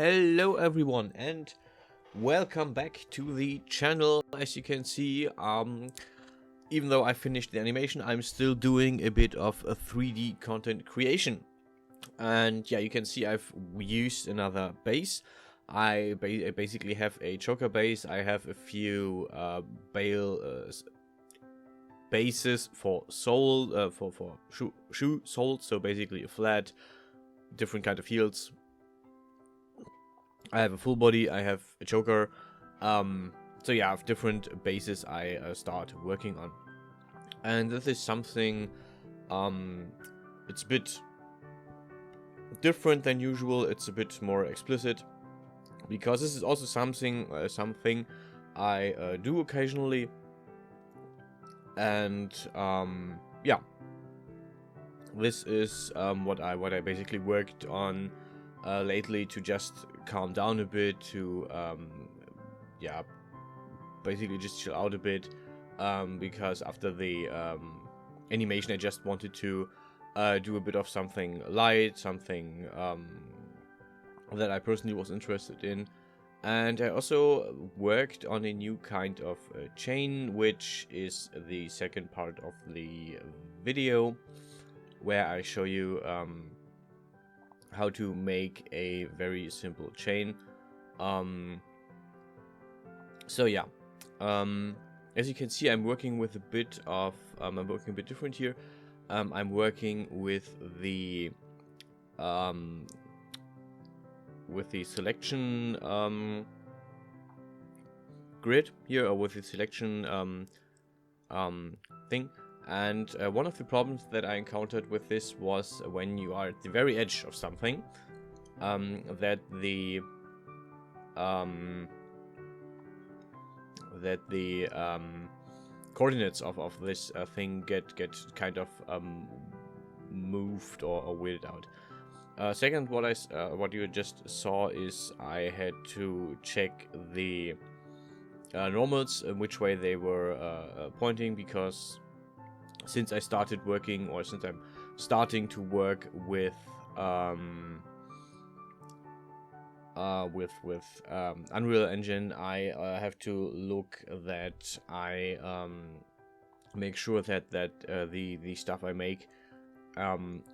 Hello everyone and welcome back to the channel. As you can see, even though I finished the animation, I'm still doing a bit of a 3D content creation. And yeah, you can see I've used another base. I basically have a choker base. I have a few bases for sole, for shoe soles, so basically a flat, different kind of heels. I have a full body, I have a choker, so yeah, I have different bases I start working on. And this is something, it's a bit different than usual, it's a bit more explicit, because this is also something I do occasionally, and yeah, this is what I basically worked on lately to just calm down a bit, to yeah, basically just chill out a bit, because after the animation I just wanted to do a bit of something light, something that I personally was interested in. And I also worked on a new kind of chain, which is the second part of the video, where I show you how to make a very simple chain. So yeah, as you can see, I'm working with a bit of I'm working a bit different here. I'm working with the selection grid here, or with the selection thing. And one of the problems that I encountered with this was when you are at the very edge of something, that the coordinates of this thing get kind of moved or weirded out. Second, what you just saw is I had to check the normals, which way they were pointing, because since I started working, or since I'm starting to work with Unreal Engine, I have to look that I make sure that the stuff I make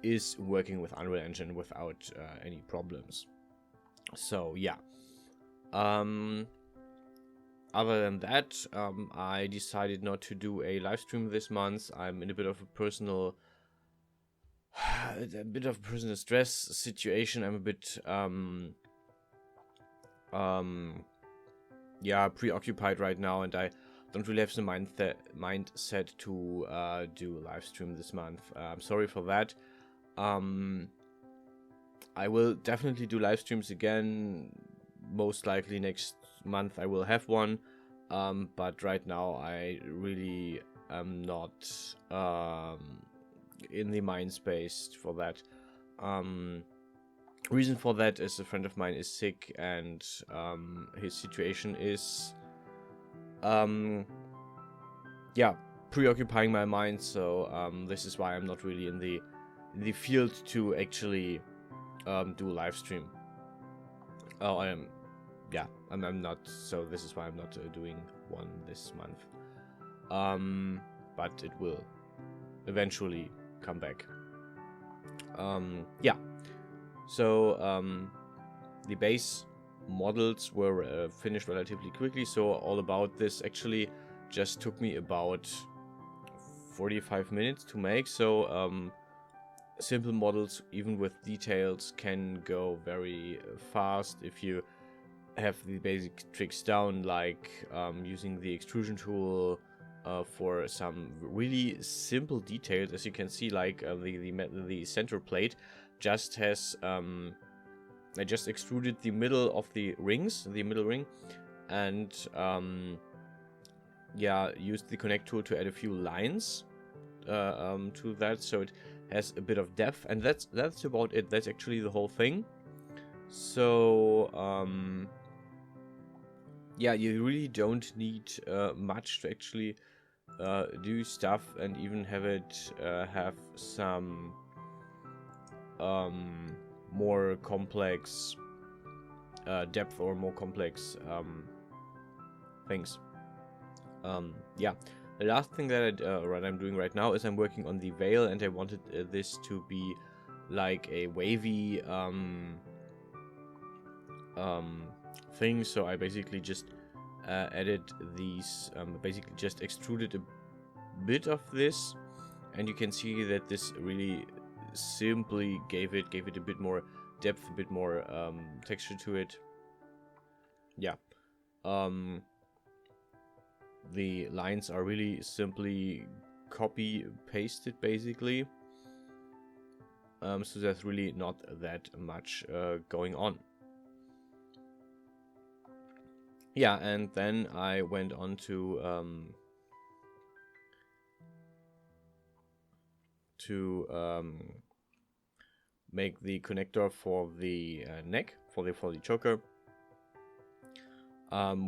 is working with Unreal Engine without any problems. So yeah. Other than that, I decided not to do a live stream this month. I'm in a bit of a personal stress situation. I'm a bit yeah, preoccupied right now, and I don't really have the mindset to do a live stream this month. I'm sorry for that. I will definitely do live streams again. Most likely next month I will have one, but right now I really am not in the mind space for that. Reason for that is a friend of mine is sick, and his situation is yeah, preoccupying my mind. So this is why I'm not really in the field to actually do a live stream. Oh, I'm not, so this is why I'm not doing one this month. But it will eventually come back. Yeah. So the base models were finished relatively quickly, so all about this actually just took me about 45 minutes to make. So simple models, even with details, can go very fast if you have the basic tricks down, like using the extrusion tool for some really simple details. As you can see, like the center plate just has I just extruded the middle of the middle ring, and yeah, used the connect tool to add a few lines to that, so it has a bit of depth, and that's about it. That's actually the whole thing. So yeah, you really don't need much to actually do stuff, and even have it have some more complex depth or more complex things. Yeah, the last thing that I'm doing right now is I'm working on the veil, and I wanted this to be like a wavy thing. So I basically just added these, basically just extruded a bit of this, and you can see that this really simply gave it a bit more depth, a bit more texture to it. Yeah, the lines are really simply copy pasted basically, so there's really not that much going on. Yeah, and then I went on to make the connector for the neck, for the choker,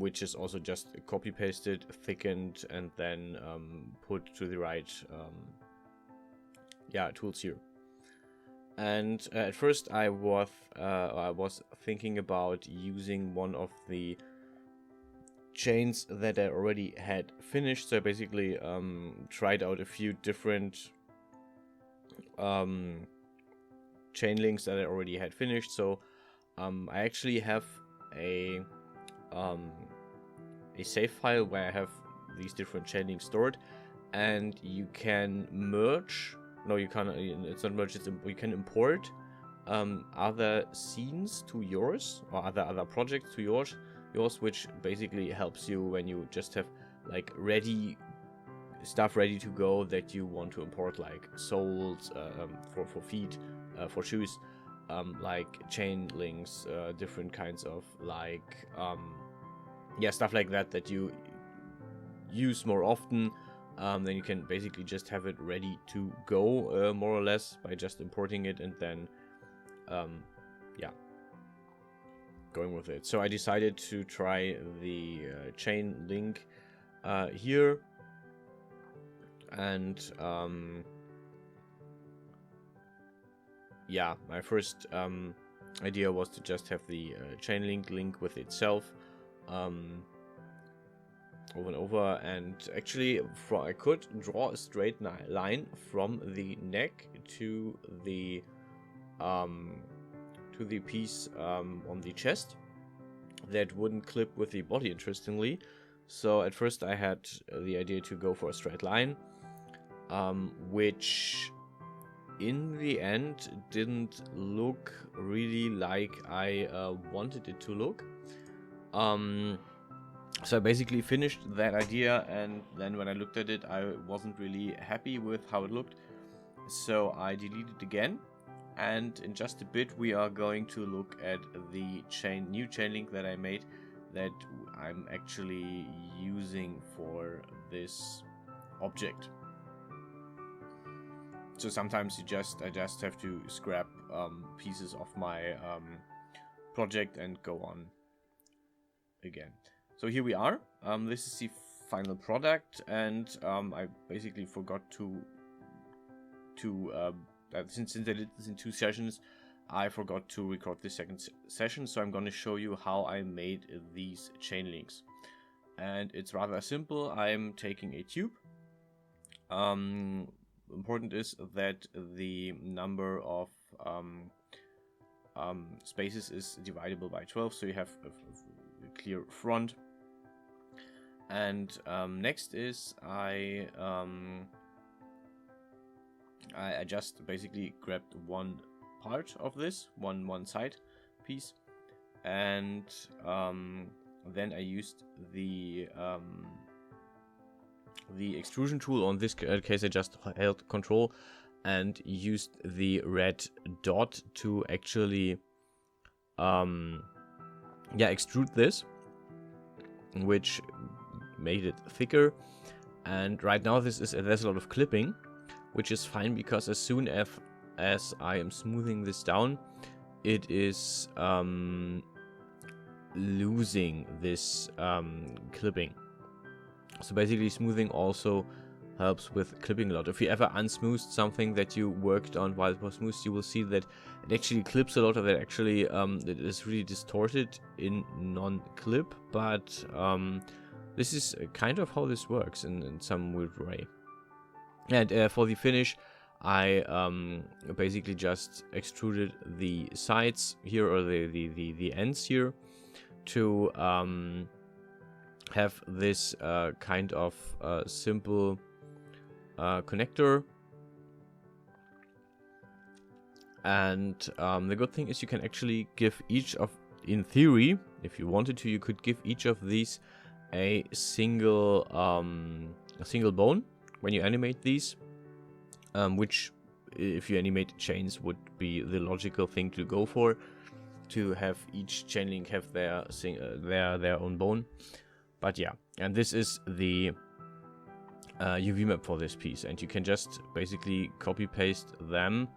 which is also just copy pasted, thickened, and then put to the right tools here. And at first I was thinking about using one of the chains that I already had finished. So I basically tried out a few different chain links that I already had finished. So I actually have a save file where I have these different chain links stored, and you can merge. No, you can't. It's not merge. You can import other scenes to yours, or other projects to yours, which basically helps you when you just have like stuff ready to go that you want to import, like soles for feet, for shoes, like chain links, different kinds of like stuff like that you use more often. Then you can basically just have it ready to go, more or less, by just importing it and then going with it. So I decided to try the chain link here, and my first idea was to just have the chain link with itself over and over, and actually I could draw a straight line from the neck to the piece on the chest that wouldn't clip with the body, interestingly. So at first I had the idea to go for a straight line, which in the end didn't look really like I wanted it to look. So I basically finished that idea, and then when I looked at it, I wasn't really happy with how it looked. So I deleted it again, and in just a bit we are going to look at the new chain link that I made, that I'm actually using for this object. So sometimes I just have to scrap pieces of my project and go on again. So here we are. This is the final product, and I basically forgot to since I did this in 2 sessions, I forgot to record the second session. So I'm going to show you how I made these chain links, and it's rather simple. I'm taking a tube. Important is that the number of spaces is divisible by 12, so you have a clear front. And next is I just basically grabbed one part of this, one side piece, and then I used the extrusion tool. On this case I just held Control and used the red dot to actually extrude this, which made it thicker. And right now there's a lot of clipping, which is fine, because as soon as I am smoothing this down, it is losing this clipping. So basically smoothing also helps with clipping a lot. If you ever unsmoothed something that you worked on while it was smooth, you will see that it actually clips a lot of it. Actually, it is really distorted in non-clip, but this is kind of how this works in some weird way. And for the finish, I basically just extruded the sides here, or the ends here, to have this kind of simple connector. And the good thing is you can actually give each of, in theory, if you wanted to, you could give each of these a single bone when you animate these, which, if you animate chains, would be the logical thing to go for, to have each chain link have their own bone. But yeah, and this is the UV map for this piece, and you can just basically copy paste them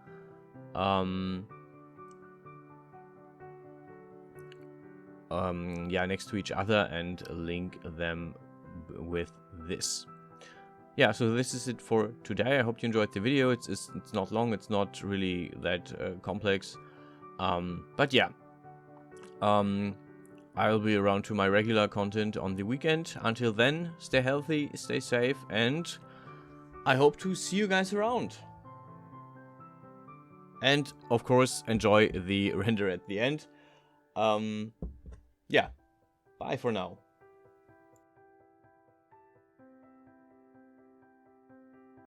yeah, next to each other and link them with this. Yeah, so this is it for today. I hope you enjoyed the video. It's not long, it's not really that complex, but yeah, I'll be around to my regular content on the weekend. Until then, stay healthy, stay safe, and I hope to see you guys around. And of course, enjoy the render at the end. Yeah, bye for now.